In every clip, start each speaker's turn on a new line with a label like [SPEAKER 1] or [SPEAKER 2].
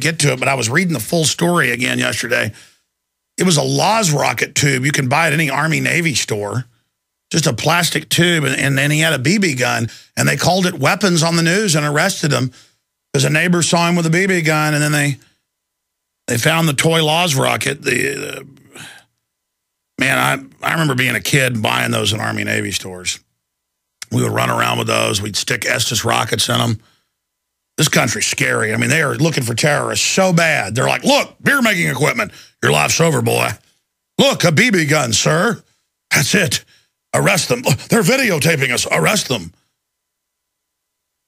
[SPEAKER 1] get to it, but I was reading the full story again yesterday. It was a Loz rocket tube. You can buy it at any Army Navy store. Just a plastic tube, and then he had a BB gun, and they called it weapons on the news and arrested him because a neighbor saw him with a BB gun, and then they found the toy Loz rocket. Man, I remember being a kid and buying those in Army Navy stores. We would run around with those. We'd stick Estes rockets in them. This country's scary. I mean, they are looking for terrorists so bad. They're like, look, beer-making equipment. Your life's over, boy. Look, a BB gun, sir. That's it. Arrest them. They're videotaping us. Arrest them.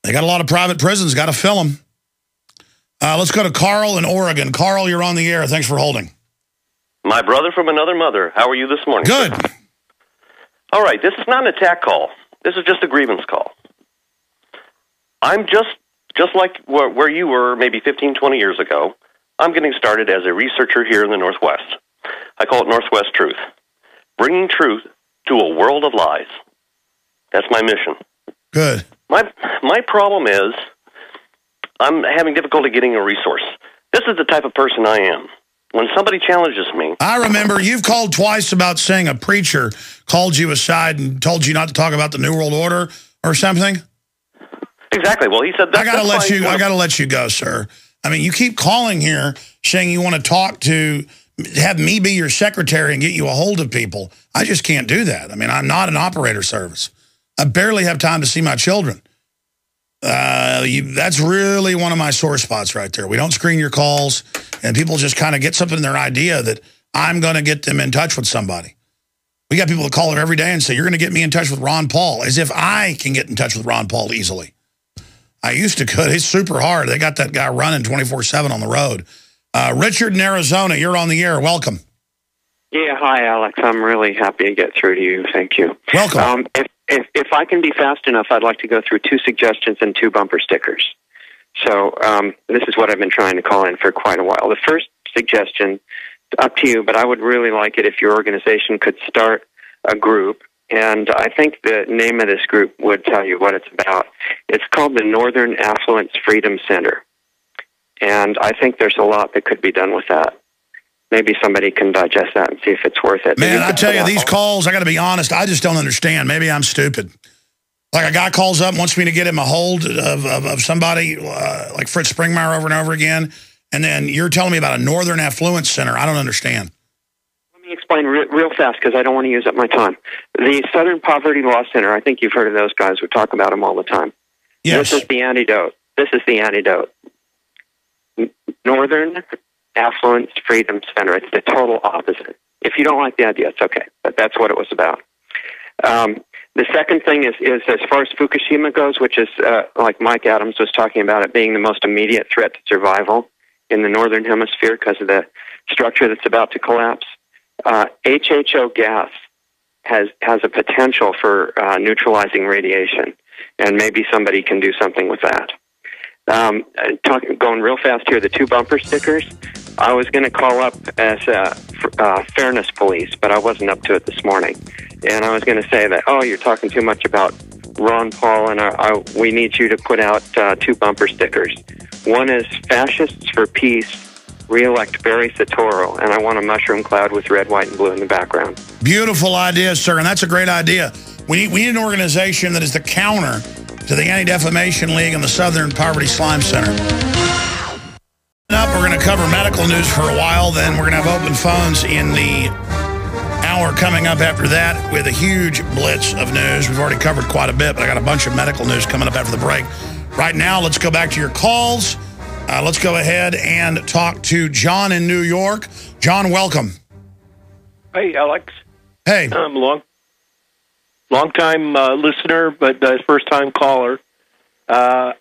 [SPEAKER 1] They got a lot of private prisons. Got to fill them. Let's go to Carl in Oregon. Carl, you're on the air. Thanks for holding.
[SPEAKER 2] My brother from another mother. How are you this morning?
[SPEAKER 1] Good.
[SPEAKER 2] All right, this is not an attack call. This is just a grievance call. I'm just like where you were maybe 15, 20 years ago. I'm getting started as a researcher here in the Northwest. I call it Northwest Truth. Bringing truth to a world of lies. That's my mission.
[SPEAKER 1] Good.
[SPEAKER 2] My problem is I'm having difficulty getting a resource. This is the type of person I am. When somebody challenges me...
[SPEAKER 1] I remember you've called twice about saying a preacher called you aside and told you not to talk about the New World Order or something.
[SPEAKER 2] Exactly. Well, he said that.
[SPEAKER 1] I gotta let you go, sir. I mean, you keep calling here saying you want to talk to, have me be your secretary and get you a hold of people. I just can't do that. I mean, I'm not an operator service. I barely have time to see my children. That's really one of my sore spots right there. We don't screen your calls, and people just kind of get something in their idea that I'm going to get them in touch with somebody. We got people that call her every day and say, you're going to get me in touch with Ron Paul, as if I can get in touch with Ron Paul easily. I used to could. It's super hard. They got that guy running 24/7 on the road. Richard in Arizona, you're on the air. Welcome.
[SPEAKER 3] Yeah, hi, Alex. I'm really happy to get through to you. Thank you.
[SPEAKER 1] Welcome.
[SPEAKER 3] If I can be fast enough, I'd like to go through 2 suggestions and 2 bumper stickers. So this is what I've been trying to call in for quite a while. The first suggestion, up to you, but I would really like it if your organization could start a group. And I think the name of this group would tell you what it's about. It's called the Northern Affluence Freedom Center. And I think there's a lot that could be done with that. Maybe somebody can digest that and see if it's worth it.
[SPEAKER 1] Man, I tell you, these calls, I got to be honest, I just don't understand. Maybe I'm stupid. Like a guy calls up and wants me to get him a hold of somebody, like Fritz Springmeier over and over again, and then you're telling me about a Northern Affluence Center. I don't understand.
[SPEAKER 3] Let me explain real fast because I don't want to use up my time. The Southern Poverty Law Center, I think you've heard of those guys. We talk about them all the time.
[SPEAKER 1] Yes.
[SPEAKER 3] This is the antidote. Northern Affluence Freedom Center. It's the total opposite. If you don't like the idea, it's okay. But that's what it was about. The second thing is as far as Fukushima goes, which is like Mike Adams was talking about, it being the most immediate threat to survival in the Northern Hemisphere because of the structure that's about to collapse. HHO gas has a potential for neutralizing radiation, and maybe somebody can do something with that. Going real fast here, the 2 bumper stickers. I was going to call up as fairness police, but I wasn't up to it this morning. And I was going to say that, you're talking too much about Ron Paul, and we need you to put out 2 bumper stickers. One is Fascists for Peace, re-elect Barry Soetoro, and I want a mushroom cloud with red, white, and blue in the background. Beautiful idea, sir, and that's a great idea. We need an organization that is the counter to the Anti-Defamation League and the Southern Poverty Slime Center. Up, we're going to cover medical news for a while, then we're going to have open phones in the hour coming up after that with a huge blitz of news. We've already covered quite a bit, but I got a bunch of medical news coming up after the break. Right now, let's go back to your calls. Let's go ahead and talk to John in New York. John, welcome.
[SPEAKER 4] Hey, Alex.
[SPEAKER 1] Hey.
[SPEAKER 4] I'm a long-time listener, but first-time caller. To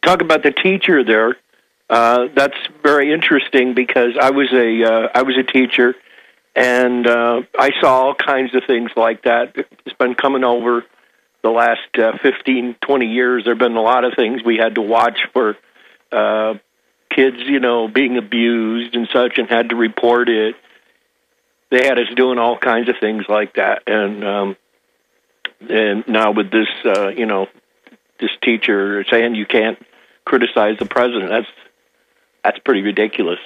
[SPEAKER 4] talk about the teacher there, that's very interesting because I was a teacher, and I saw all kinds of things like that. It's been coming over the last 15, 20 years. There have been a lot of things we had to watch for kids, being abused and such, and had to report it. They had us doing all kinds of things like that, and now with this, this teacher saying you can't criticize the president, That's pretty ridiculous.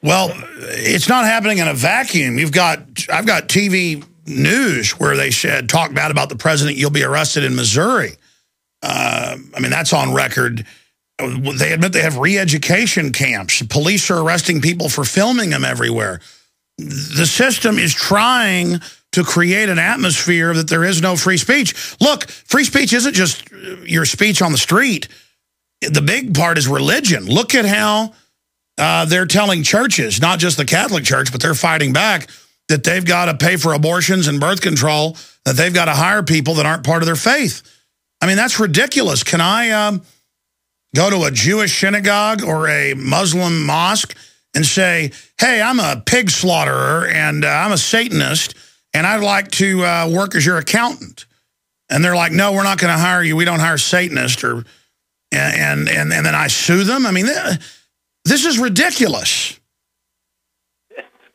[SPEAKER 1] Well, it's not happening in a vacuum. I've got TV news where they said, talk bad about the president, you'll be arrested in Missouri. I mean, that's on record. They admit they have re-education camps. Police are arresting people for filming them everywhere. The system is trying to create an atmosphere that there is no free speech. Look, free speech isn't just your speech on the street. The big part is religion. Look at how they're telling churches, not just the Catholic Church, but they're fighting back, that they've got to pay for abortions and birth control, that they've got to hire people that aren't part of their faith. I mean, that's ridiculous. Can I go to a Jewish synagogue or a Muslim mosque and say, hey, I'm a pig slaughterer and I'm a Satanist and I'd like to work as your accountant? And they're like, no, we're not going to hire you. We don't hire Satanists. And then I sue them? I mean, this is ridiculous.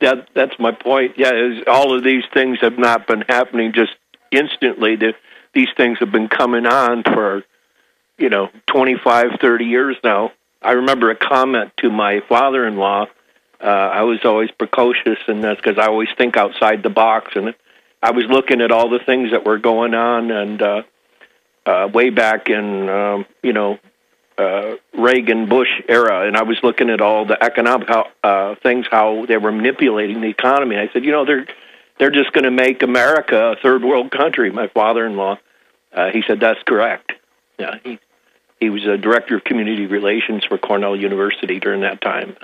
[SPEAKER 4] That's my point. Yeah, all of these things have not been happening just instantly. These things have been coming on for, 25, 30 years now. I remember a comment to my father-in-law. I was always precocious, and that's because I always think outside the box. And I was looking at all the things that were going on, and way back in, Reagan Bush era, and I was looking at all the economic things, how they were manipulating the economy. I said, they're just going to make America a third world country. My father-in-law, he said that's correct. Yeah, he was a director of community relations for Cornell University during that time,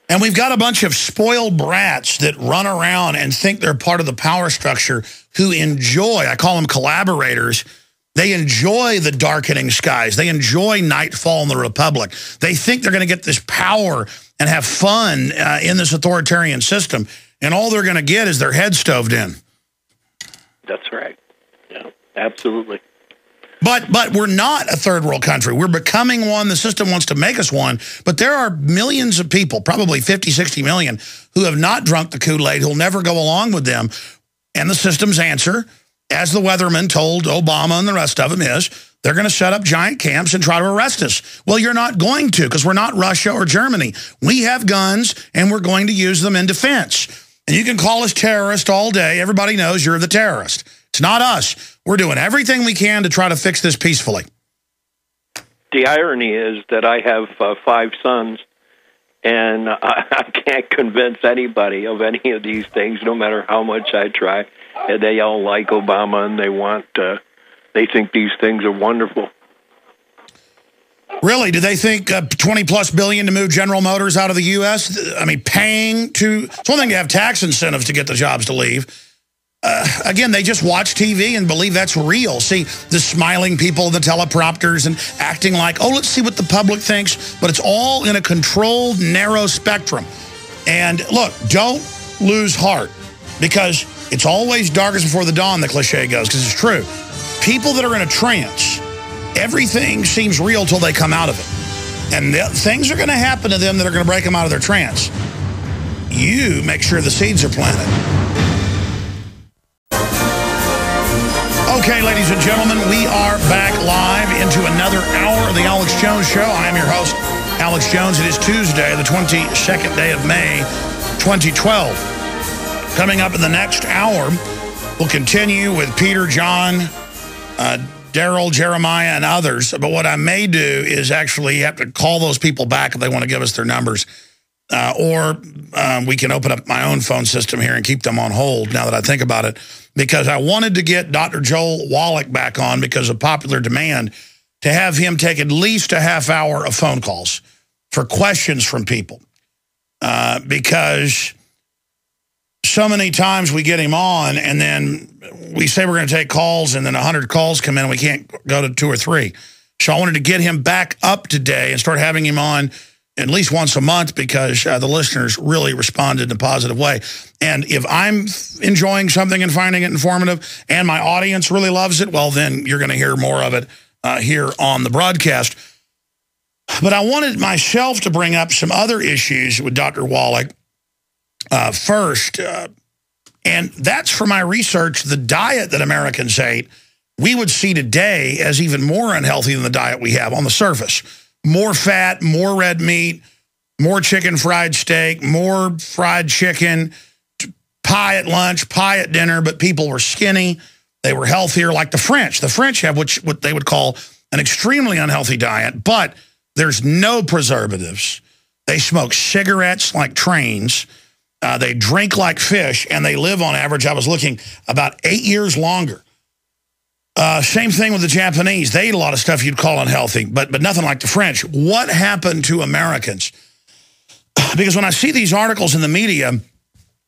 [SPEAKER 1] and we've got a bunch of spoiled brats that run around and think they're part of the power structure who enjoy, I call them collaborators. They enjoy the darkening skies. They enjoy nightfall in the Republic. They think they're going to get this power and have fun in this authoritarian system. And all they're going to get is their head stoved in.
[SPEAKER 4] That's right. Yeah, absolutely.
[SPEAKER 1] But we're not a third world country. We're becoming one. The system wants to make us one. But there are millions of people, probably 50, 60 million, who have not drunk the Kool-Aid, who'll never go along with them. And the system's answer, as the weatherman told Obama and the rest of them, is they're going to set up giant camps and try to arrest us. Well, you're not going to, because we're not Russia or Germany. We have guns, and we're going to use them in defense. And you can call us terrorists all day. Everybody knows you're the terrorist. It's not us. We're doing everything we can to try to fix this peacefully.
[SPEAKER 4] The irony is that I have 5 sons, and I can't convince anybody of any of these things, no matter how much I try. They all like Obama, and they think these things are wonderful.
[SPEAKER 1] Really? Do they think $20+ billion to move General Motors out of the U.S.? I mean, paying to... It's one thing to have tax incentives to get the jobs to leave. Again, they just watch TV and believe that's real. See, the smiling people, the teleprompters, and acting like, oh, let's see what the public thinks. But it's all in a controlled, narrow spectrum. And look, don't lose heart, because it's always darkest before the dawn, the cliche goes, because it's true. People that are in a trance, everything seems real till they come out of it. And things are going to happen to them that are going to break them out of their trance. You make sure the seeds are planted. Okay, ladies and gentlemen, we are back live into another hour of the Alex Jones Show. I am your host, Alex Jones. It is Tuesday, the 22nd day of May, 2012. Coming up in the next hour, we'll continue with Peter, John, Daryl, Jeremiah, and others. But what I may do is actually have to call those people back if they want to give us their numbers. Or we can open up my own phone system here and keep them on hold, now that I think about it. Because I wanted to get Dr. Joel Wallach back on because of popular demand, to have him take at least a half hour of phone calls for questions from people. Because so many times we get him on and then we say we're going to take calls and then 100 calls come in and we can't go to 2 or 3. So I wanted to get him back up today and start having him on at least once a month, because the listeners really responded in a positive way. And if I'm enjoying something and finding it informative and my audience really loves it, well, then you're going to hear more of it here on the broadcast. But I wanted myself to bring up some other issues with Dr. Wallach first. And that's for my research. The diet that Americans ate, we would see today as even more unhealthy than the diet we have on the surface. more fat, more red meat, more chicken fried steak, more fried chicken, pie at lunch, pie at dinner, but people were skinny. They were healthier, like the French. The French have what they would call an extremely unhealthy diet, but there's no preservatives. They smoke cigarettes like trains. They drink like fish, and they live on average, I was looking, about 8 years longer. Same thing with the Japanese. They eat a lot of stuff you'd call unhealthy, but nothing like the French. What happened to Americans? Because when I see these articles in the media,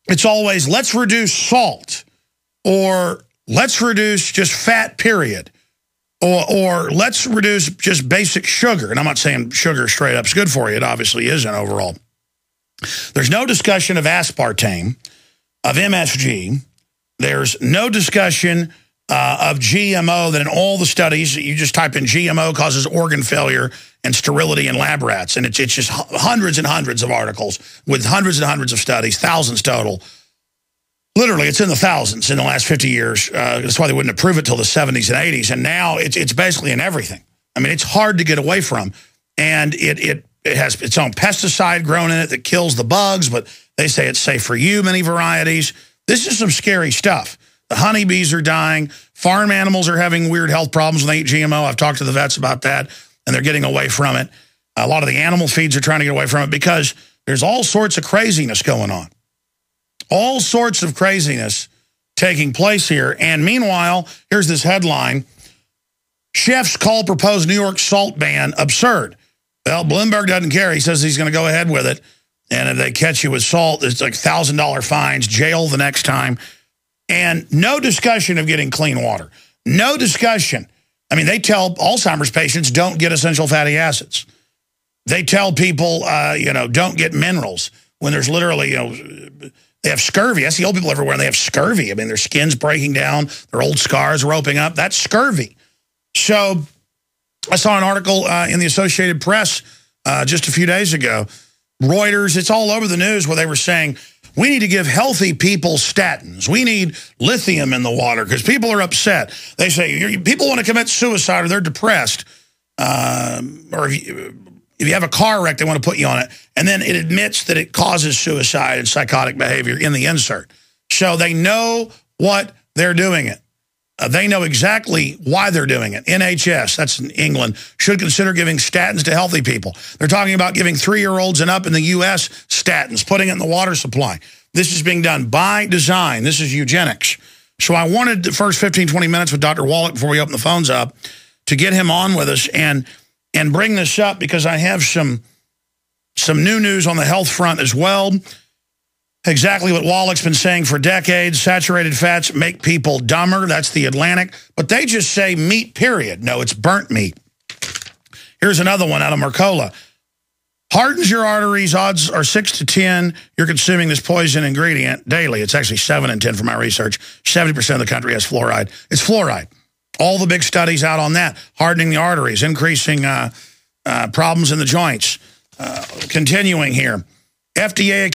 [SPEAKER 1] it's always, let's reduce salt, or let's reduce just fat, period, or let's reduce just basic sugar. And I'm not saying sugar straight up is good for you. It obviously isn't overall. There's no discussion of aspartame, of MSG. There's no discussion of GMO, that in all the studies, you just type in GMO causes organ failure and sterility in lab rats. And it's just hundreds and hundreds of articles with hundreds and hundreds of studies, thousands total. Literally, it's in the thousands in the last 50 years. That's why they wouldn't approve it till the 70s and 80s. And now it's basically in everything. I mean, it's hard to get away from. And it has its own pesticide grown in it that kills the bugs, but they say it's safe for you, many varieties. This is some scary stuff. The honeybees are dying. Farm animals are having weird health problems when they eat GMO. I've talked to the vets about that, and they're getting away from it. A lot of the animal feeds are trying to get away from it because there's all sorts of craziness going on. All sorts of craziness taking place here. And meanwhile, here's this headline. Chefs call proposed New York salt ban absurd. Well, Bloomberg doesn't care. He says he's going to go ahead with it. And if they catch you with salt, it's like $1,000 fines, jail the next time. And no discussion of getting clean water. No discussion. I mean, they tell Alzheimer's patients don't get essential fatty acids. They tell people, don't get minerals when there's literally, they have scurvy. I see old people everywhere and they have scurvy. I mean, their skin's breaking down. Their old scars are opening up. That's scurvy. So I saw an article in the Associated Press just a few days ago. Reuters, it's all over the news where they were saying, we need to give healthy people statins. We need lithium in the water because people are upset. They say people want to commit suicide or they're depressed. Or if you have a car wreck, they want to put you on it. And then it admits that it causes suicide and psychotic behavior in the insert. So they know what they're doing it. They know exactly why they're doing it. NHS, that's in England, should consider giving statins to healthy people. They're talking about giving 3-year-olds and up in the U.S. statins, putting it in the water supply. This is being done by design. This is eugenics. So I wanted the first 15, 20 minutes with Dr. Wallach before we open the phones up to get him on with us and bring this up because I have some new news on the health front as well. Exactly what Wallach's been saying for decades. Saturated fats make people dumber. That's the Atlantic. But they just say meat, period. No, it's burnt meat. Here's another one out of Mercola. Hardens your arteries. Odds are 6 to 10. You're consuming this poison ingredient daily. It's actually 7 and 10 from my research. 70% of the country has fluoride. It's fluoride. All the big studies out on that. Hardening the arteries, increasing problems in the joints. Continuing here. FDA